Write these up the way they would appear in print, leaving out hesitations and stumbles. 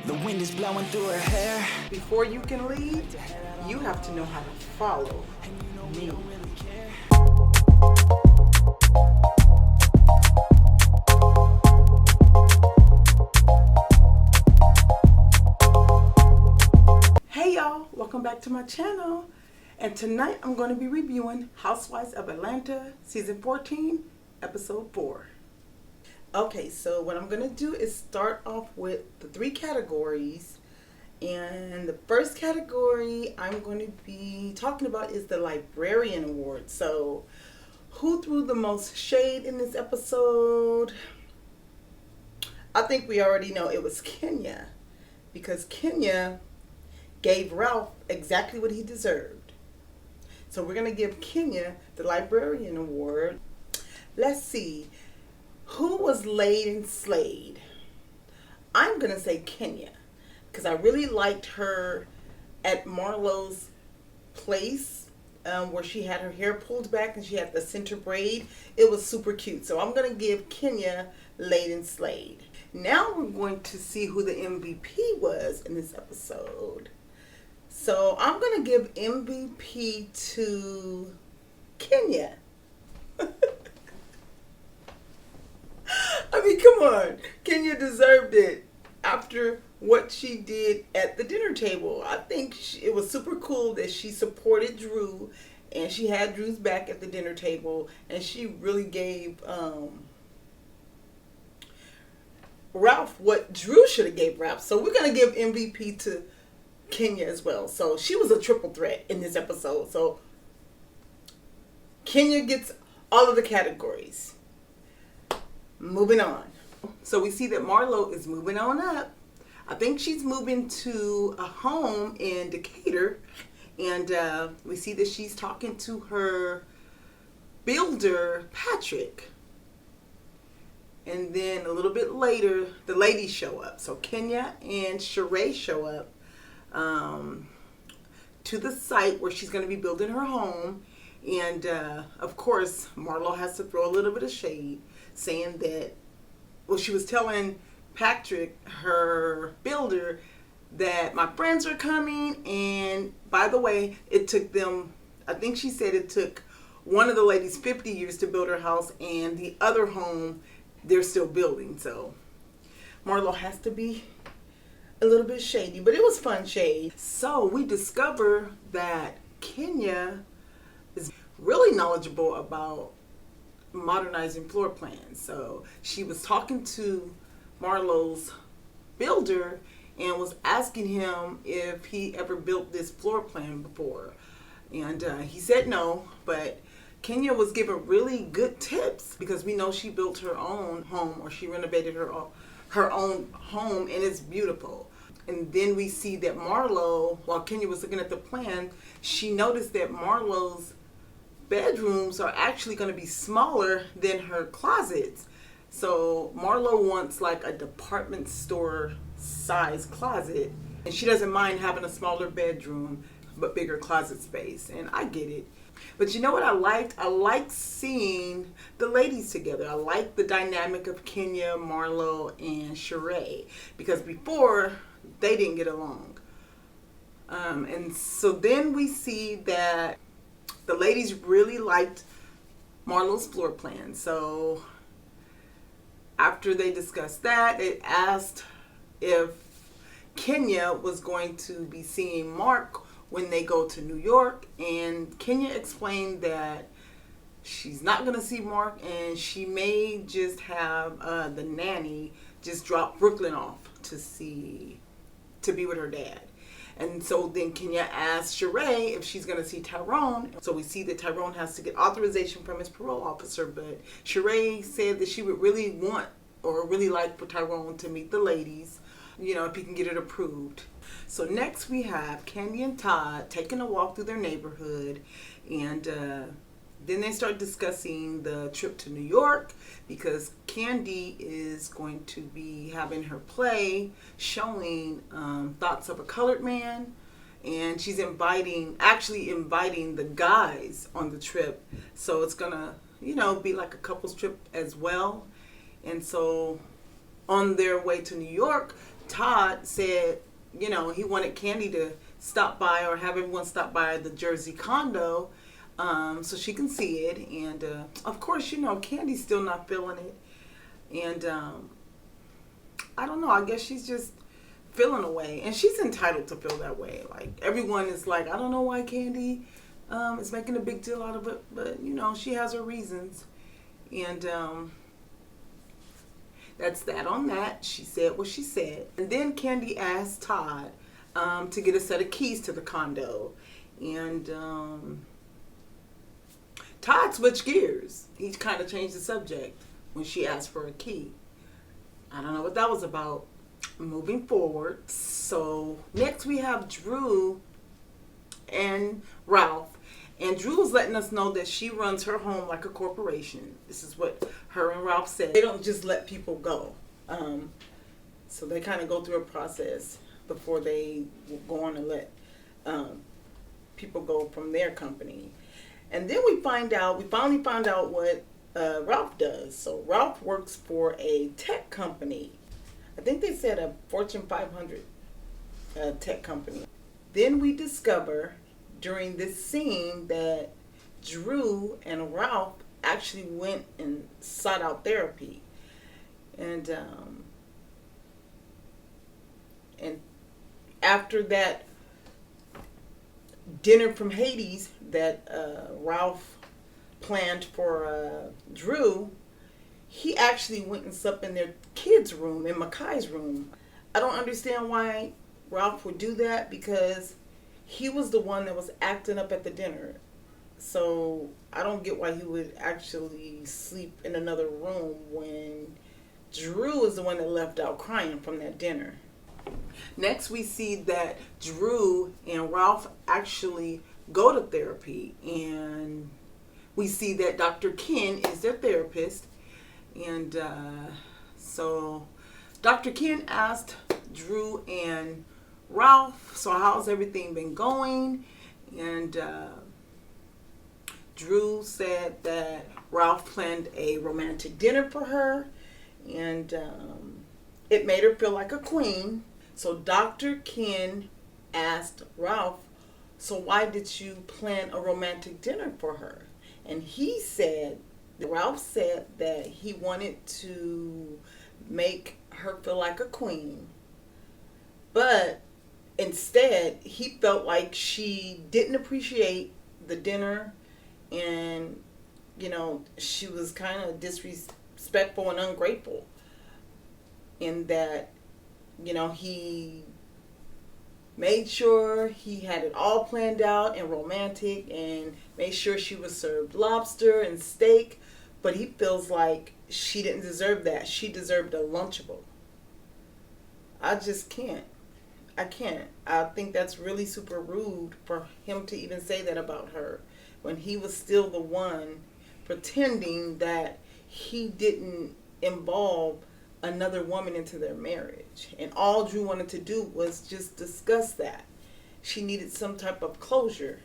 The wind is blowing through her hair. Before you can lead, you have to know how to follow me. Hey y'all, welcome back to my channel. And tonight I'm going to be reviewing Housewives of Atlanta Season 14, Episode 4. Okay, so what I'm going to do is start off with the 3 categories. And the first category I'm going to be talking about is the Librarian Award. So, who threw the most shade in this episode? I think we already know it was Kenya. Because Kenya gave Ralph exactly what he deserved. So we're going to give Kenya the Librarian Award. Let's see. Who was laid and slayed? I'm going to say Kenya. Because I really liked her at Marlo's place where she had her hair pulled back and she had the center braid. It was super cute. So I'm going to give Kenya laid and slayed. Now we're going to see who the MVP was in this episode. So I'm going to give MVP to Kenya. I mean, come on. Kenya deserved it after what she did at the dinner table. I think it was super cool that she supported Drew and she had Drew's back at the dinner table, and she really gave Ralph what Drew should have gave Ralph. So we're going to give MVP to Kenya as well. So she was a triple threat in this episode. So Kenya gets all of the categories. Moving on. So we see that Marlo is moving on up. I think she's moving to a home in Decatur. And we see that she's talking to her builder, Patrick. And then a little bit later, the ladies show up. So Kenya and Sheree show up to the site where she's going to be building her home. And of course, Marlo has to throw a little bit of shade, saying that, well, she was telling Patrick, her builder, that my friends are coming. And by the way, it took them, I think she said it took one of the ladies 50 years to build her house, and the other home they're still building. So Marlo has to be a little bit shady, but it was fun shade. So we discover that Kenya is really knowledgeable about modernizing floor plans. So she was talking to Marlo's builder and was asking him if he ever built this floor plan before. And he said no, but Kenya was giving really good tips because we know she built her own home, or she renovated her own home, and it's beautiful. And then we see that Marlo, while Kenya was looking at the plan, she noticed that Marlo's bedrooms are actually going to be smaller than her closets. So Marlo wants like a department store size closet, and she doesn't mind having a smaller bedroom but bigger closet space, and I get it. But you know what I liked? I liked seeing the ladies together. I liked the dynamic of Kenya, Marlo, and Sheree, because before they didn't get along. And so then we see that the ladies really liked Marlo's floor plan. So after they discussed that, they asked if Kenya was going to be seeing Mark when they go to New York. And Kenya explained that she's not going to see Mark, and she may just have the nanny just drop Brooklyn off to be with her dad. And so then Kenya asked Sheree if she's going to see Tyrone. So we see that Tyrone has to get authorization from his parole officer. But Sheree said that she would really want, or really like, for Tyrone to meet the ladies, you know, if he can get it approved. So next we have Candy and Todd taking a walk through their neighborhood. And then they start discussing the trip to New York, because Candy is going to be having her play showing Thoughts of a Colored Man, and she's inviting the guys on the trip. So it's gonna, you know, be like a couples trip as well. And so on their way to New York, Todd said, he wanted Candy to stop by or have everyone stop by the Jersey condo so she can see it. And of course, Candy's still not feeling it. And I don't know. I guess she's just feeling away. And she's entitled to feel that way. Like, everyone is like, I don't know why Candy is making a big deal out of it. But, she has her reasons. And that's that on that. She said what she said. And then Candy asked Todd to get a set of keys to the condo. And Todd switched gears. He kind of changed the subject when she asked for a key. I don't know what that was about. Moving forward. So next we have Drew and Ralph. And Drew was letting us know that she runs her home like a corporation. This is what her and Ralph said. They don't just let people go. So they kind of go through a process before they go on and let people go from their company. And then we finally found out what Ralph does. So Ralph works for a tech company. I think they said a Fortune 500 tech company. Then we discover during this scene that Drew and Ralph actually went and sought out therapy. And after that dinner from Hades that Ralph planned for Drew, he actually went and slept in their kids' room, in Makai's room. I don't understand why Ralph would do that, because he was the one that was acting up at the dinner. So I don't get why he would actually sleep in another room when Drew is the one that left out crying from that dinner. Next we see that Drew and Ralph actually go to therapy, and we see that Dr. Ken is their therapist. And so Dr. Ken asked Drew and Ralph, so how's everything been going? And Drew said that Ralph planned a romantic dinner for her, and it made her feel like a queen. So Dr. Ken asked Ralph, so why did you plan a romantic dinner for her? And Ralph said that he wanted to make her feel like a queen, but instead he felt like she didn't appreciate the dinner, and she was kind of disrespectful and ungrateful, in that he made sure he had it all planned out and romantic, and made sure she was served lobster and steak, but he feels like she didn't deserve that. She deserved a Lunchable. I just can't. I can't. I think that's really super rude for him to even say that about her, when he was still the one pretending that he didn't involve another woman into their marriage. And all Drew wanted to do was just discuss that. She needed some type of closure.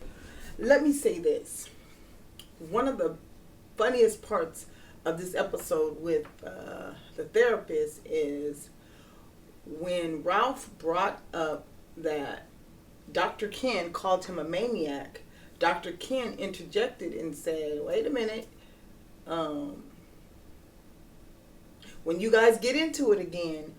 Let me say this. One of the funniest parts of this episode with the therapist is when Ralph brought up that Dr. Ken called him a maniac. Dr. Ken interjected and said, wait a minute, when you guys get into it again,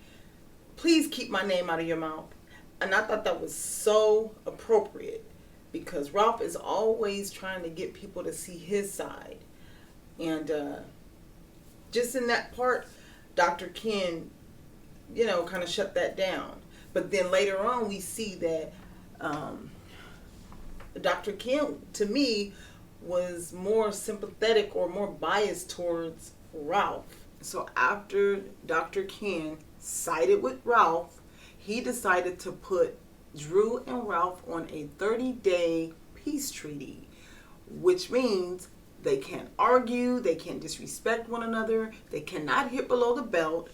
please keep my name out of your mouth. And I thought that was so appropriate, because Ralph is always trying to get people to see his side. And just in that part, Dr. Ken, kind of shut that down. But then later on, we see that Dr. Ken, to me, was more sympathetic or more biased towards Ralph. So after Dr. Ken sided with Ralph, he decided to put Drew and Ralph on a 30-day peace treaty, which means they can't argue, they can't disrespect one another, they cannot hit below the belt.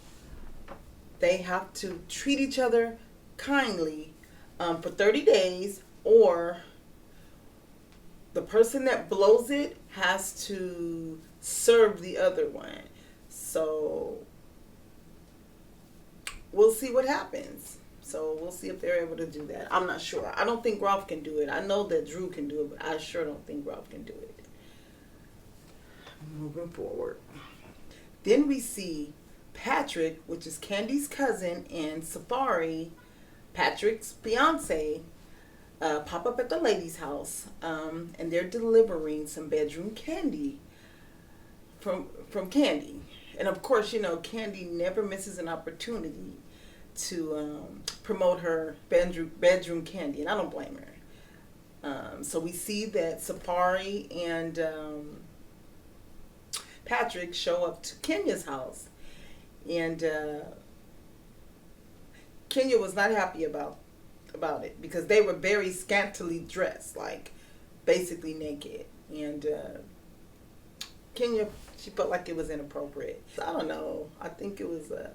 They have to treat each other kindly for 30 days, or the person that blows it has to serve the other one. So we'll see what happens. So we'll see if they're able to do that. I'm not sure. I don't think Ralph can do it. I know that Drew can do it, but I sure don't think Ralph can do it. Moving forward. Then we see Patrick, which is Candy's cousin, and Safari, Patrick's fiance, pop up at the lady's house, and they're delivering some bedroom candy from Candy. And of course, you know, Candy never misses an opportunity to promote her bedroom candy, and I don't blame her. So we see that Safari and Patrick show up to Kenya's house, and Kenya was not happy about it because they were very scantily dressed, like basically naked, and Kenya, she felt like it was inappropriate. I don't know. I think it was a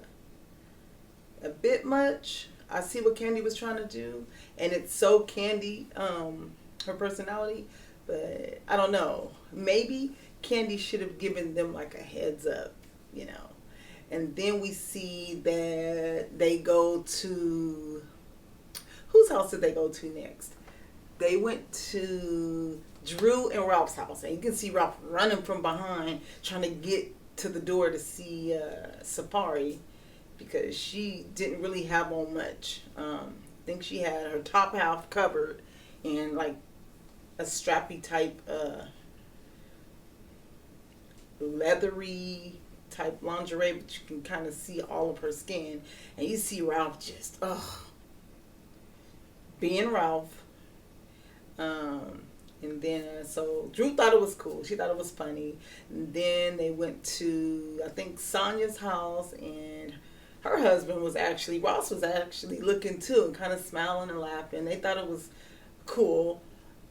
bit much. I see what Candy was trying to do, and it's so Candy, her personality, but I don't know. Maybe Candy should have given them like a heads up, you know. And then we see that they go to, whose house did they go to next? They went to Drew and Ralph's house, and you can see Ralph running from behind, trying to get to the door to see Safari, because she didn't really have on much. I think she had her top half covered and like a strappy type leathery type lingerie, but you can kind of see all of her skin, and you see Ralph just being Ralph. And then so Drew thought it was cool, she thought it was funny, and then they went to, I think, Sonya's house, and her husband was actually, Ross was actually looking too and kind of smiling and laughing. They thought it was cool.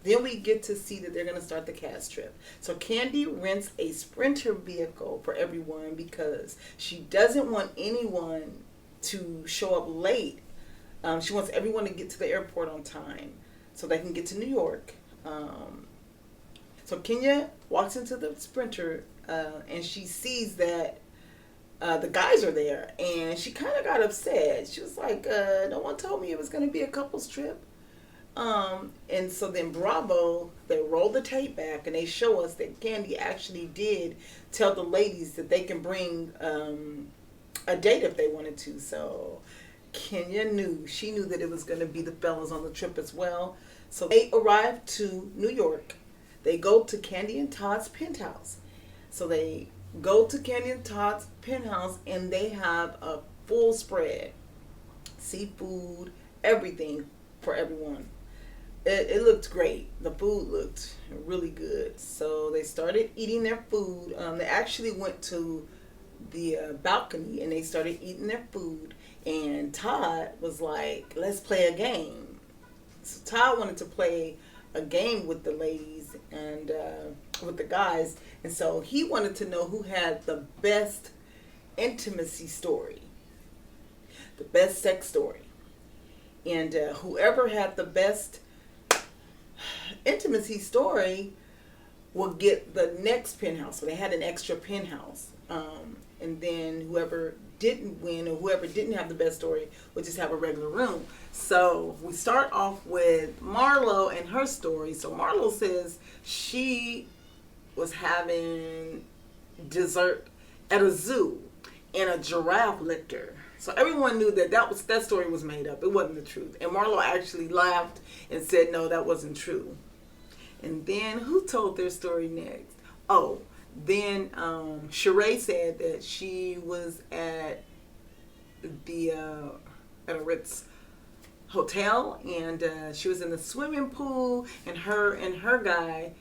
Then we get to see that they're going to start the cast trip. So Candy rents a Sprinter vehicle for everyone because she doesn't want anyone to show up late. She wants everyone to get to the airport on time so they can get to New York. So Kenya walks into the Sprinter and she sees that the guys are there, and she kind of got upset. She was like, no one told me it was going to be a couple's trip. And so then Bravo, they roll the tape back and they show us that Candy actually did tell the ladies that they can bring a date if they wanted to. So Kenya knew that it was going to be the fellas on the trip as well. So they arrive to New York. They go to Candy and Todd's penthouse. So they go to Candy and Todd's penthouse, and they have a full spread, seafood, everything for everyone. It looked great. The food looked really good. So they started eating their food. They actually went to the balcony and they started eating their food. And Todd was like, let's play a game. So Todd wanted to play a game with the ladies and with the guys. And so he wanted to know who had the best intimacy story, the best sex story. And whoever had the best intimacy story will get the next penthouse. So they had an extra penthouse. And then whoever didn't win or whoever didn't have the best story would just have a regular room. So we start off with Marlo and her story. So Marlo says she was having dessert at a zoo and a giraffe licked her. So everyone knew that story was made up. It wasn't the truth. And Marlo actually laughed and said, no, that wasn't true. And then who told their story next? Oh, then Sheree said that she was at a Ritz hotel, and she was in the swimming pool, and her guy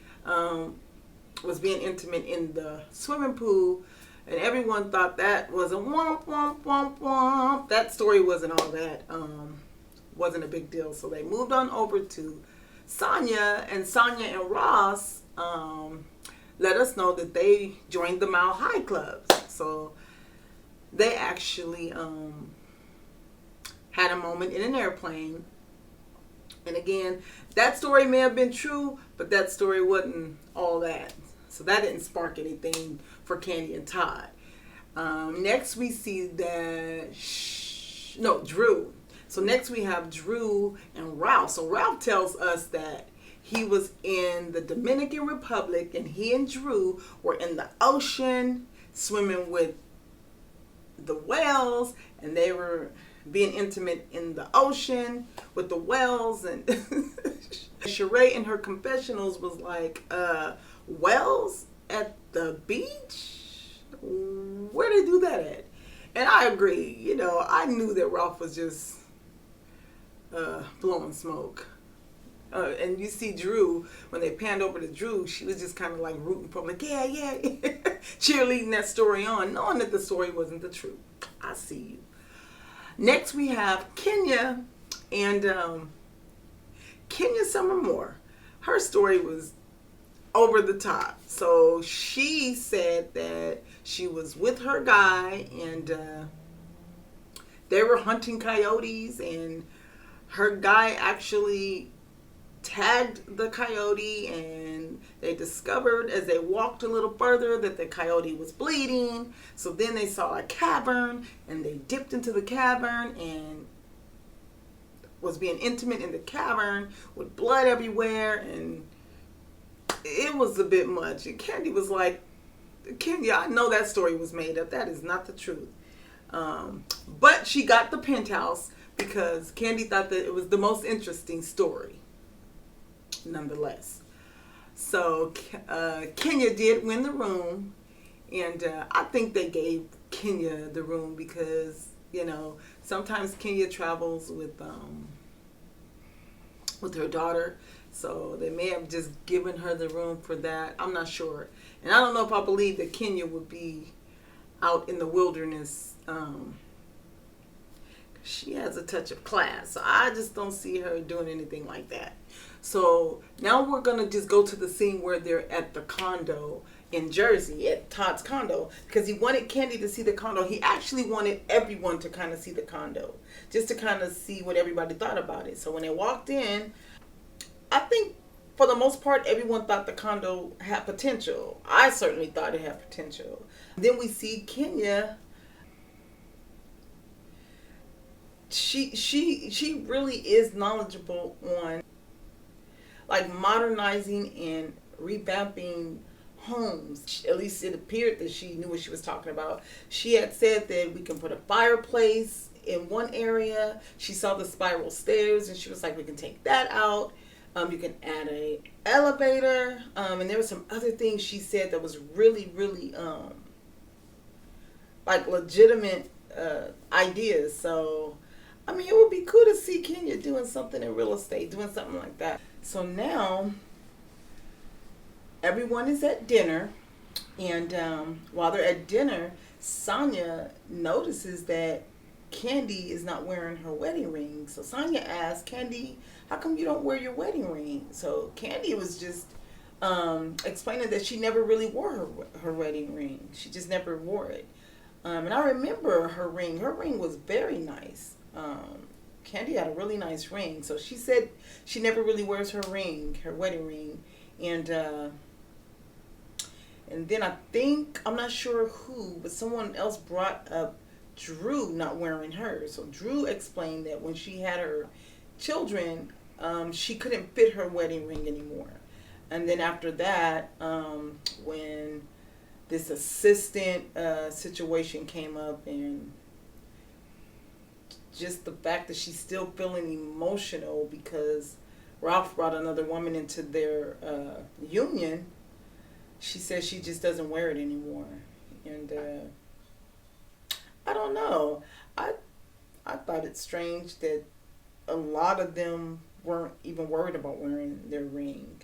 was being intimate in the swimming pool. And everyone thought that was a womp, womp, womp, womp. That story wasn't all that, wasn't a big deal. So they moved on over to Sonya, and Sonya and Ross let us know that they joined the Mile High Clubs. So they actually had a moment in an airplane. And again, that story may have been true, but that story wasn't all that. So that didn't spark anything for Candy and Todd. Next we see that no, Drew. So next we have Drew and Ralph. So Ralph tells us that he was in the Dominican Republic and he and Drew were in the ocean swimming with the whales, and they were being intimate in the ocean with the whales. And Sheree in her confessionals was like, whales at the beach? Where they do that at? And I agree. You know, I knew that Ralph was just blowing smoke. And you see Drew, when they panned over to Drew, she was just kind of like rooting for him, like, yeah, cheerleading that story on, knowing that the story wasn't the truth. I see you. Next we have Kenya, and Kenya Summer Moore. Her story was over the top. So she said that she was with her guy, and they were hunting coyotes, and her guy actually tagged the coyote, and they discovered as they walked a little further that the coyote was bleeding. So then they saw a cavern, and they dipped into the cavern and was being intimate in the cavern with blood everywhere, and it was a bit much. And Candy was like, Kenya, I know that story was made up. That is not the truth. But she got the penthouse because Candy thought that it was the most interesting story, nonetheless. So Kenya did win the room, and I think they gave Kenya the room because, you know, sometimes Kenya travels with her daughter, so they may have just given her the room for that. I'm not sure, and I don't know if I believe that Kenya would be out in the wilderness. She has a touch of class, so I just don't see her doing anything like that. So now we're going to just go to the scene where they're at the condo in Jersey, at Todd's condo, because he wanted Candy to see the condo. He actually wanted everyone to kind of see the condo, just to kind of see what everybody thought about it. So when they walked in, I think for the most part, everyone thought the condo had potential. I certainly thought it had potential. Then we see Kenya. She really is knowledgeable on like modernizing and revamping homes. At least it appeared that she knew what she was talking about. She had said that we can put a fireplace in one area. She saw the spiral stairs and she was like, we can take that out. You can add a elevator. And there were some other things she said that was really, really like legitimate ideas. So I mean, it would be cool to see Kenya doing something in real estate, doing something like that. So now, everyone is at dinner, and while they're at dinner, Sonia notices that Candy is not wearing her wedding ring. So Sonia asks, Candy, how come you don't wear your wedding ring? So Candy was just explaining that she never really wore her wedding ring. She just never wore it. And I remember her ring. Her ring was very nice. Candy had a really nice ring, so she said she never really wears her ring, her wedding ring, and then I think, I'm not sure who, but someone else brought up Drew not wearing hers. So Drew explained that when she had her children, she couldn't fit her wedding ring anymore, and then after that, when this assistant situation came up, and just the fact that she's still feeling emotional because Ralph brought another woman into their union, she says she just doesn't wear it anymore. And I don't know. I thought it strange that a lot of them weren't even worried about wearing their ring.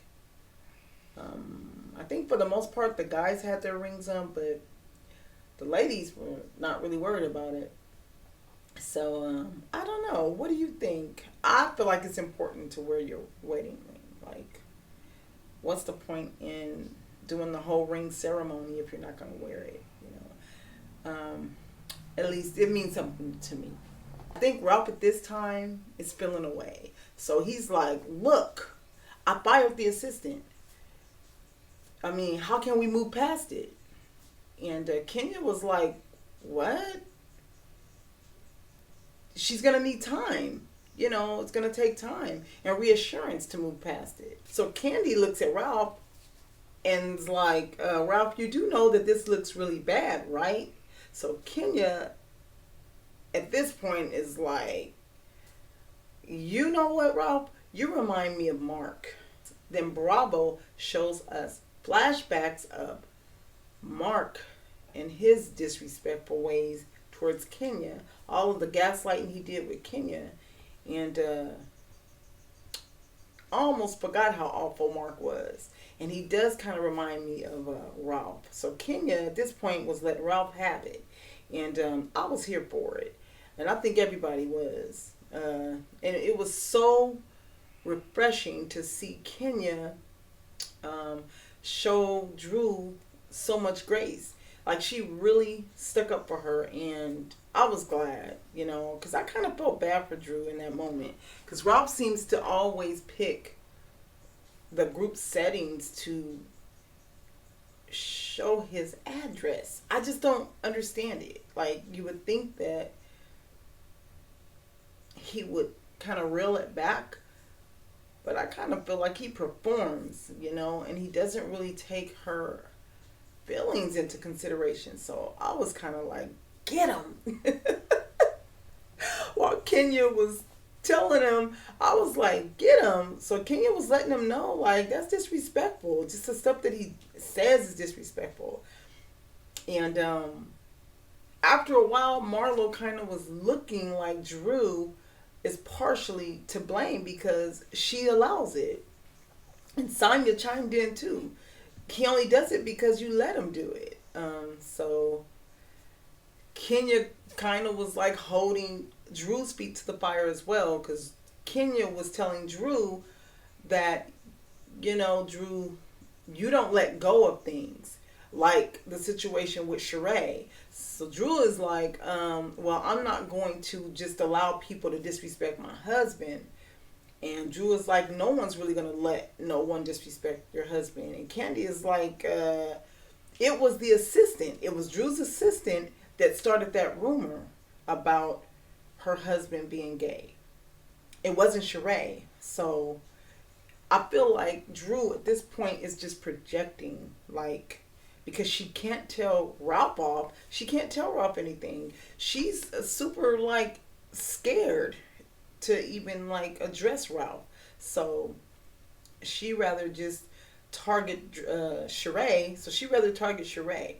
I think for the most part the guys had their rings on, but the ladies were not really worried about it. So, I don't know. What do you think? I feel like it's important to wear your wedding ring. Like, what's the point in doing the whole ring ceremony if you're not going to wear it? You know, at least it means something to me. I think Ralph at this time is feeling away. So he's like, look, I fired the assistant. I mean, how can we move past it? And Kenya was like, what? she's going to need time. You know, it's going to take time and reassurance to move past it. So Candy looks at Ralph and is like, Ralph, you do know that this looks really bad, right? So Kenya, at this point, is like, you know what, Ralph? You remind me of Mark. Then Bravo shows us flashbacks of Mark and his disrespectful ways towards Kenya. All of the gaslighting he did with Kenya. And almost forgot how awful Mark was. And he does kind of remind me of Ralph. So Kenya, at this point, was letting Ralph have it. And I was here for it. And I think everybody was. And it was so refreshing to see Kenya show Drew so much grace. Like, she really stuck up for her, and I was glad, you know, because I kind of felt bad for Drew in that moment. Because Ralph seems to always pick the group settings to show his address. I just don't understand it. Like, you would think that he would kind of reel it back, but I kind of feel like he performs, you know, and he doesn't really take her feelings into consideration. So I was kind of like, get him. While Kenya was telling him, I was like, get him. So Kenya was letting him know, like, that's disrespectful. Just the stuff that he says is disrespectful. And after a while, Marlo kind of was looking like Drew is partially to blame because she allows it. And Sonya chimed in too. He only does it because you let him do it. So Kenya kind of was like holding Drew's feet to the fire as well, because Kenya was telling Drew that, you know, Drew, you don't let go of things, like the situation with Sheree. So Drew is like, well, I'm not going to just allow people to disrespect my husband. And Drew is like, no one's really going to let no one disrespect your husband. And Candy is like, it was the assistant. It was Drew's assistant that started that rumor about her husband being gay. It wasn't Sheree. So I feel like Drew at this point is just projecting, like, because she can't tell Ralph off. She can't tell Ralph anything. She's super, like, scared to even, like, address Ralph. So she rather just target Sheree. So she rather target Sheree.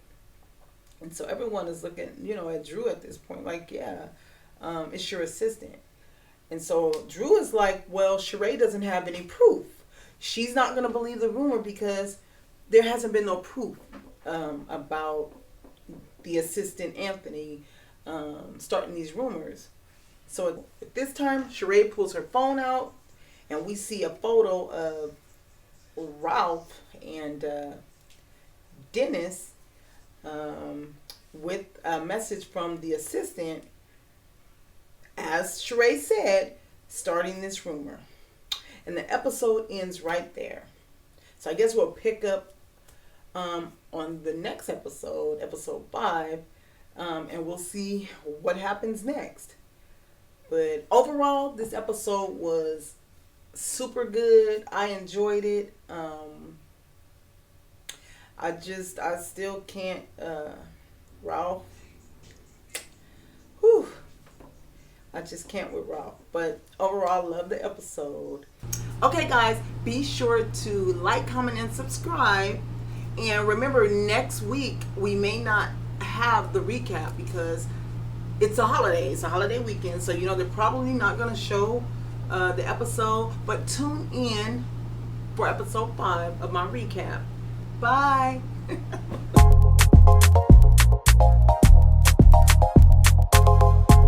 And so everyone is looking, you know, at Drew at this point, like, yeah, it's your assistant. And so Drew is like, well, Sheree doesn't have any proof. She's not going to believe the rumor because there hasn't been no proof about the assistant Anthony starting these rumors. So at this time, Sheree pulls her phone out, and we see a photo of Ralph and Dennis with a message from the assistant, as Sheree said, starting this rumor. And the episode ends right there. So I guess we'll pick up on the next episode, episode 5, and we'll see what happens next. But overall, this episode was super good. I enjoyed it. I still can't, Ralph. Whew. I just can't with Ralph. But overall, I love the episode. Okay, guys, be sure to like, comment, and subscribe. And remember, next week, we may not have the recap because it's a holiday. It's a holiday weekend. So, you know, they're probably not going to show the episode. But tune in for episode 5 of my recap. Bye.